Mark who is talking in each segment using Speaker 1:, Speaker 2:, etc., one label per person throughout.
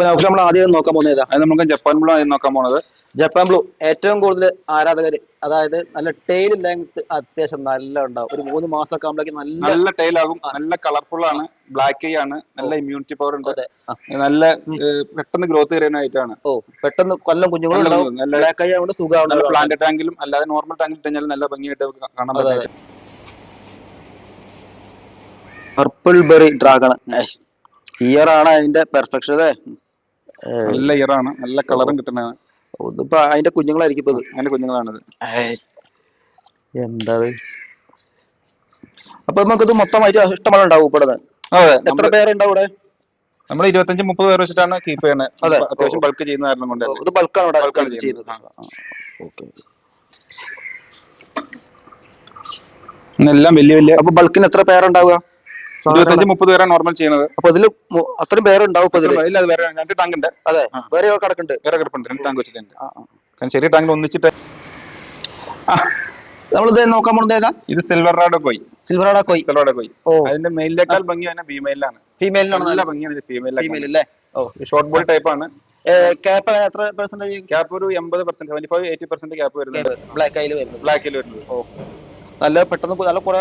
Speaker 1: നമ്മൾ ആദ്യം നോക്കാൻ പോകുന്നത് ഏതാ?
Speaker 2: അത് നമുക്ക് ജപ്പാൻ ബ്ലൂ ആദ്യം നോക്കാൻ പോണത്.
Speaker 1: ജപ്പാൻ ബ്ലൂ ഏറ്റവും കൂടുതൽ ആരാധകര്, അതായത് നല്ല ടെയിൽ ലെങ്ത് അത്യാവശ്യം നല്ല ഉണ്ടാവും. ഒരു 3 മാസമൊക്കെ ആകുമ്പോഴേക്കും
Speaker 2: നല്ല ടൈൽ ആകും, നല്ല കളർഫുൾ ആണ്, ബ്ലാക്ക് ഐ ആണ്, നല്ല ഇമ്മ്യൂണിറ്റി പവർ ഉണ്ട്, നല്ല പെട്ടെന്ന് ഗ്രോത്ത് ചെയ്യാനായിട്ടാണ്.
Speaker 1: പെട്ടെന്ന് കൊല്ലം കുഞ്ഞുങ്ങളുണ്ടാവും. ബ്ലാക്ക് ഐ ആയതുകൊണ്ട് സുഖമാണ്.
Speaker 2: പ്ലാന്റ് ടാങ്കിലും അല്ലാതെ നോർമൽ ടാങ്കിൽ ഇട്ടാൽ നല്ല ഭംഗിയായിട്ട് കാണാൻ പറ്റും.
Speaker 1: പർപ്പിൾ ബെറി ഡ്രാഗൺ ഇയർ ആണ് അതിന്റെ പെർഫെക്ഷൻ അല്ലേ?
Speaker 2: നല്ല ഇയർ ആണ്, നല്ല കളറും കിട്ടുന്നതാണ്.
Speaker 1: ഇപ്പൊ അതിന്റെ കുഞ്ഞുങ്ങളായിരിക്കും ഇപ്പൊ
Speaker 2: അതിന്റെ കുഞ്ഞുങ്ങളാണിത്.
Speaker 1: എന്താ അപ്പൊ നമുക്കിത് മൊത്തമായിട്ട് ഇഷ്ടമാണ് ഉണ്ടാവും ഇപ്പഴത്? എത്ര പേരുണ്ടാവും ഇവിടെ?
Speaker 2: നമ്മൾ 25-30 പേർ വെച്ചിട്ടാണ് കീപ്പ് ചെയ്യുന്നത്. അത്യാവശ്യം ബൾക്ക് ചെയ്യുന്ന കാരണം കൊണ്ട്
Speaker 1: ഇത് ബൾക്കാണ് ചെയ്യുന്നത്.
Speaker 2: എല്ലാം വലിയ
Speaker 1: അപ്പൊ ബൾക്കിന് എത്ര പേരുണ്ടാവുക?
Speaker 2: 25-30 പേരാണ് നോർമൽ ചെയ്യുന്നത്.
Speaker 1: അപ്പൊ ഇതില് അത്രയും പേരുണ്ടാവും.
Speaker 2: വേറെ 2 ടാങ്ക് ഉണ്ട്.
Speaker 1: അതെ, വേറെ കിടക്കുന്നുണ്ട്.
Speaker 2: വേറെ കിടപ്പുണ്ട്, 2 ടാങ്ക് വെച്ചിട്ടുണ്ട്. കാരണം ചെറിയ ടാങ്കിൽ ഒന്നിച്ചിട്ട്.
Speaker 1: നമ്മളിത് നോക്കാൻ പോകുന്നത് ഏതാ?
Speaker 2: ഇത് സിൽവറാഡോ കോയി.
Speaker 1: സിൽവറാഡോ കോയി.
Speaker 2: അതിന്റെ മെയിലിനേക്കാൾ ഭംഗി അതിന്റെ ഫീമെയിലാണ്.
Speaker 1: ഫീമെയിലാണ്
Speaker 2: നല്ല ഭംഗിയാണ് ഫീമെയിൽ
Speaker 1: അല്ലേ?
Speaker 2: ഷോർട്ട് ബോഡി ടൈപ്പ് ആണ്.
Speaker 1: ക്യാപ്പ് എത്ര പെർസെന്റേജ്?
Speaker 2: ക്യാപ്പ് ഒരു 80%, 75-80% ക്യാപ്പ് വരുന്നത്.
Speaker 1: ബ്ലാക്ക് ഐയിൽ വരുന്നത്.
Speaker 2: ബ്ലാക്കിൽ വരുന്നത്.
Speaker 1: നല്ല പെട്ടെന്ന് നല്ല കുറെ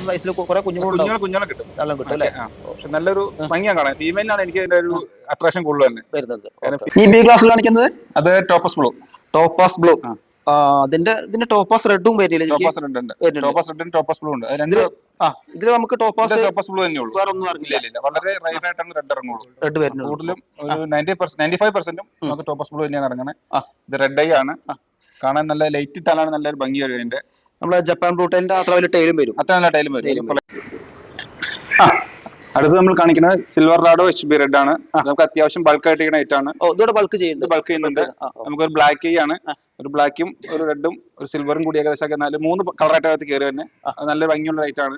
Speaker 1: വയസ്സിൽ കുറെ
Speaker 2: കുഞ്ഞുങ്ങളെ കിട്ടും.
Speaker 1: അല്ലേ?
Speaker 2: പക്ഷെ നല്ലൊരു ഭംഗിയാണ് കാണാൻ. ഫീമെയിലാണ് എനിക്ക് അതിന്റെ ഒരു അട്രാക്ഷൻ കൂടുതൽ തന്നെ
Speaker 1: വരുന്നത്. ഈ ബി ക്ലാസ്സിൽ കാണിക്കുന്നത്
Speaker 2: അത് ടോപ്പസ് ബ്ലൂ.
Speaker 1: Topaz blue. ഇതിന്റെ ടോപ്പാസ് റെഡും വരില്ല.
Speaker 2: ടോപ്പാസ് റെഡ് ഉണ്ട്, ടോപ്പാസ് റെഡും ടോപ്പാസ് ബ്ലൂ ഉണ്ട്.
Speaker 1: ഇതിൽ നമുക്ക് ടോപ്പാസ്
Speaker 2: ബ്ലൂ തന്നെ ഉള്ളൂ, വേറെ ഒന്നും അറിയില്ല. വളരെ റൈസ് ആയിട്ടാണ് റെഡ് ഇറങ്ങുള്ളൂ.
Speaker 1: റെഡ് വരുന്നത്
Speaker 2: കൂടുതലും ഒരു 95% നമുക്ക് ടോപ്പാസ് ബ്ലൂ തന്നെയാണ് ഇറങ്ങുന്നത്. ഇത് റെഡ് ഐ ആണ്, കാണാൻ നല്ല ലൈറ്റ് ഇട്ടാലാണ് നല്ലൊരു ഭംഗി വരും. അതിന്റെ
Speaker 1: നമ്മളെ ജപ്പാൻ ബ്ലൂ ടൈലിന്റെ അത്ര വലിയ ടൈലും വരും.
Speaker 2: അത്ര നല്ല ടൈലും വരും. അടുത്ത് നമ്മൾ കാണിക്കുന്നത് സിൽവറാഡോ HB റെഡ് ആണ്. നമുക്ക് അത്യാവശ്യം ബൾക്ക് ആയിട്ട് ചെയ്യുന്ന ഐറ്റം ആണ്.
Speaker 1: ബൾക്ക് ചെയ്യുന്നുണ്ട്.
Speaker 2: നമുക്കൊരു ബ്ലാക്ക് ഐ ആണ്, ഒരു ബ്ലാക്കും ഒരു റെഡും ഒരു സിൽവറും കൂടി ഏകദേശം 3 കളറായിട്ട് കയറി തന്നെ. നല്ല ഭംഗിയുള്ള ഐറ്റം ആണ്.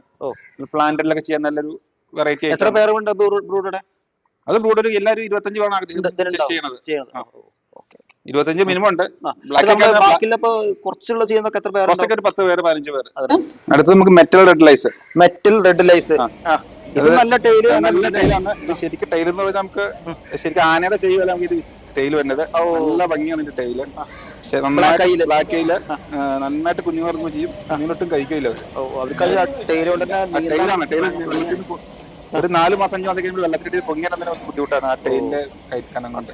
Speaker 2: പ്ലാന്റിലൊക്കെ ചെയ്യാൻ നല്ലൊരു വെറൈറ്റി.
Speaker 1: എത്ര പേരുണ്ട് ബ്രൂഡുടെ?
Speaker 2: അത് ബ്രൂഡ് എല്ലാവരും 25 വേണം ചെയ്യണത്. 25 മിനിമം ഉണ്ട്.
Speaker 1: കുറച്ചുള്ള ചെയ്യുന്നൊക്കെ എത്ര പേര്?
Speaker 2: 10 പേര് 15 പേര്. അടുത്ത് നമുക്ക് മെറ്റൽ റെഡ് ലൈസ്.
Speaker 1: ഇത് നല്ല ടൈല്,
Speaker 2: നല്ല ടൈലാണ്. ഇത് ശരിക്കും ടൈൽ എന്ന് പറഞ്ഞാൽ നമുക്ക് ശരിക്കും ആനയുടെ ചെയ്യുമല്ല നമുക്ക് ഇത് ടൈൽ വരുന്നത്. നല്ല ഭംഗിയാണ് ഇതിന്റെ ടൈല്. പക്ഷെ ബ്ലാക്ക് ഐയില് നന്നായിട്ട് കുഞ്ഞുങ്ങൾ ചെയ്യും. കുഞ്ഞിനൊട്ടും കഴിക്കില്ല ടൈലാണ്. ഒരു 4 മാസം 5 മാസം കഴിയുമ്പോൾ വെള്ളത്തിട്ട് പൊങ്ങിയാൽ തന്നെ ബുദ്ധിമുട്ടാണ് ആ ടൈലിന്റെ കയറ്റാനം കൊണ്ട്.